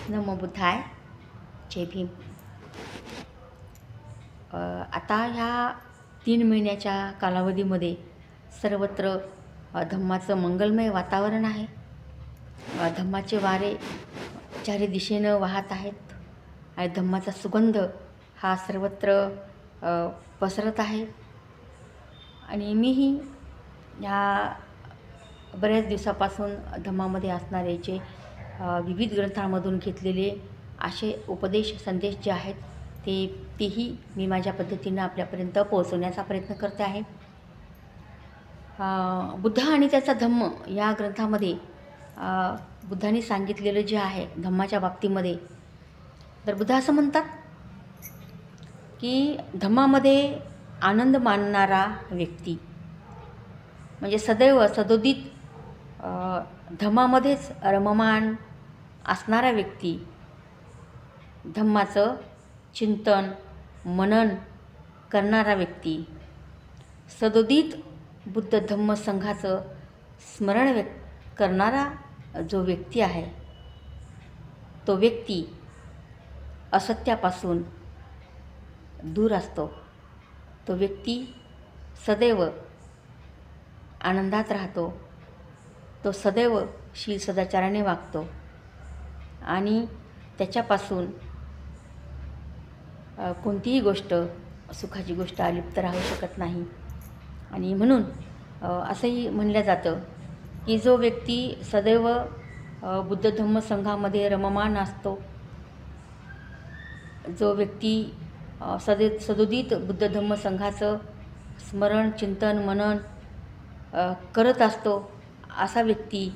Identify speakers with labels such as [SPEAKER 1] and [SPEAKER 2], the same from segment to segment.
[SPEAKER 1] नमो बुद्धाय. जय भीम. आता ह्या 3 महिन्याच्या कालावधीमध्ये सर्वत्र धम्माचं मंगलमय वातावरण आहे. धम्माचे वारे चारी दिशेनं वाहत आहेत आणि धम्माचा सुगंध हा सर्वत्र पसरत आहे. आणि मीही ह्या बऱ्याच दिवसापासून धम्मामध्ये असणारे जे विविध ग्रंथांमधून घेतलेले असे उपदेश संदेश जे आहेत तेही मी माझ्या पद्धतीनं आपल्यापर्यंत पोहोचवण्याचा प्रयत्न करते आहे. बुद्ध आणि त्याचा धम्म या ग्रंथामध्ये बुद्धांनी सांगितलेलं जे आहे धम्माच्या बाबतीमध्ये, तर बुद्ध असं म्हणतात की धम्मामध्ये आनंद मानणारा व्यक्ती म्हणजे सदैव सदोदित धम्मामध्येच रममाण असणारा व्यक्ती, धम्माचं चिंतन मनन करणारा व्यक्ती, सदोदित बुद्ध धम्म संघाचं स्मरण करणारा जो व्यक्ती आहे, तो व्यक्ती असत्यापासून दूर असतो. तो व्यक्ती सदैव आनंदात राहतो. तो सदैव शील सदाचाराने वागतो आणि त्याच्यापासून कोणतीही गोष्ट सुखाची गोष्ट अलिप्त राहू शकत नाही. आणि म्हणून असंही म्हणलं जातं की जो व्यक्ती सदैव बुद्ध धम्म संघामध्ये रममाण असतो, जो व्यक्ती सदोदित बुद्ध धम्म संघाचं स्मरण चिंतन मनन करत असतो, असा व्यक्ती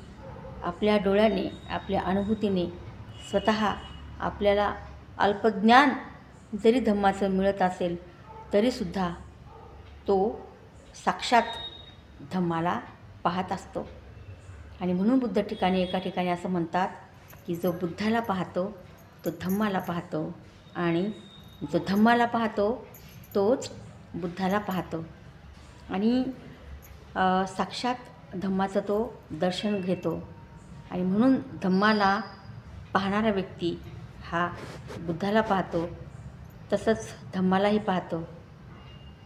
[SPEAKER 1] आपल्या डोळ्याने आपल्या अनुभूतीने स्वतः आपल्याला अल्पज्ञान जरी धम्माचं मिळत असेल तरीसुद्धा तो साक्षात धम्माला पाहत असतो. आणि म्हणून बुद्ध एका ठिकाणी असं म्हणतात की जो बुद्धाला पाहतो तो धम्माला पाहतो आणि जो धम्माला पाहतो तोच बुद्धाला पाहतो. आणि साक्षात धम्माचं तो दर्शन घेतो. आणि म्हणून धम्माला पाहणारा व्यक्ती हा बुद्धाला पाहतो, तसंच धम्मालाही पाहतो.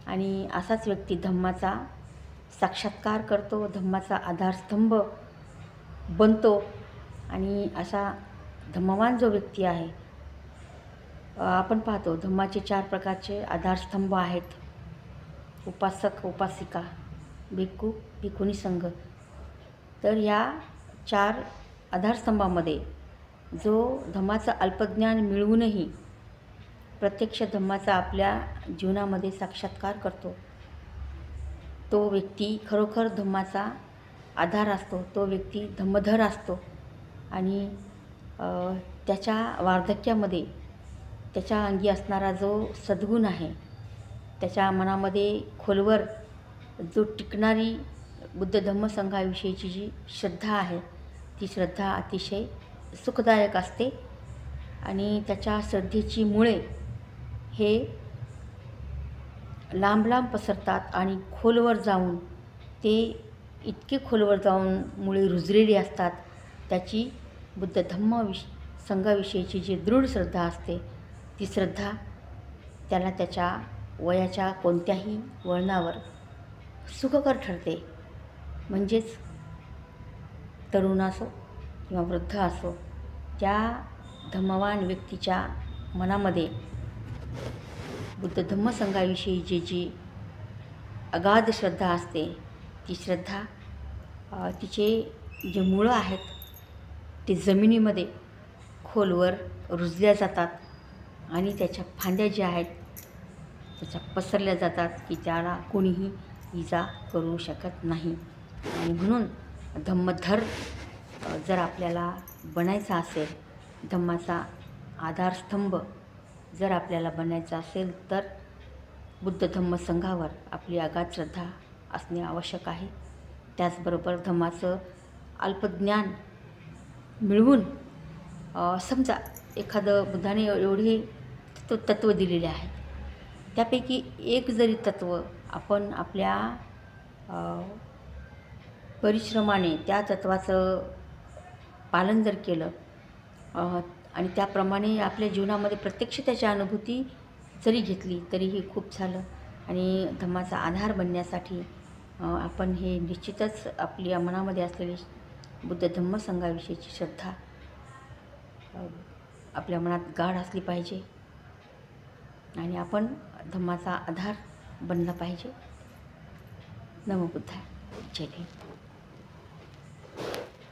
[SPEAKER 1] आणि असाच व्यक्ती धम्माचा साक्षात्कार करतो, धम्माचा आधारस्तंभ बनतो. आणि असा धम्मवान जो व्यक्ती आहे, आपण पाहतो धम्माचे 4 प्रकारचे आधारस्तंभ आहेत: उपासक उपासिका भिक्खू भिक्खुनी संघ. तर या 4 आधारस्तंभामध्ये जो धम्माचं अल्पज्ञान मिळवूनही प्रत्यक्ष धम्माचा आपल्या जीवनामध्ये साक्षात्कार करतो, तो व्यक्ती खरोखर धम्माचा आधार असतो. तो व्यक्ती धम्मधर असतो. आणि त्याच्या वार्धक्यामध्ये त्याच्या अंगी असणारा जो सद्गुण आहे, त्याच्या मनामध्ये खोलवर जो टिकणारी बुद्ध धम्म संघाविषयीची जी श्रद्धा आहे, ती श्रद्धा अतिशय सुखदायक असते. आणि त्याच्या श्रद्धेची मुळे हे लांब लांब पसरतात आणि खोलवर जाऊन ते इतके खोलवर जाऊन मुळे रुजलेली असतात. त्याची बुद्ध धम्म संघाविषयीची जी दृढ श्रद्धा असते, ती श्रद्धा त्याला त्याच्या वयाच्या कोणत्याही वळणावर सुखकर ठरते. म्हणजेच तरुण असो किंवा वृद्ध असो, त्या धम्मवान व्यक्तीच्या मनामध्ये बुद्ध धम्म संघाविषयीची जी अगाध श्रद्धा असते, ती श्रद्धा तिचे जे मुळं आहेत ते जमिनीमध्ये खोलवर रुजल्या जातात आणि त्याच्या फांद्या ज्या आहेत त्याच्या पसरल्या जातात की त्याला कोणीही इजा करू शकत नाही. आणि म्हणून धम्मधर जर आपल्याला बनायचा असेल, धम्माचा आधारस्तंभ जर आपल्याला बनायचा असेल, तर बुद्ध धम्म संघावर आपली अगाध श्रद्धा असणे आवश्यक आहे. त्याचबरोबर धम्माचं अल्पज्ञान मिळवून समजा एखादं बुद्धाने एवढे तत्त्व दिलेले आहेत, त्यापैकी एक जरी तत्त्व आपण आपल्या परिश्रमाने त्या तत्त्वाचं पालन जर केलं आणि त्याप्रमाणे आपल्या जीवनामध्ये प्रत्यक्ष त्याची अनुभूती जरी घेतली तरीही खूप झालं. आणि धम्माचा आधार बनण्यासाठी आपण हे निश्चितच आपल्या मनामध्ये असलेली बुद्ध धम्म संघाविषयीची श्रद्धा आपल्या मनात गाढ असली पाहिजे आणि आपण धम्माचा आधार बनला पाहिजे. नमो बुद्धाय. जय भीम.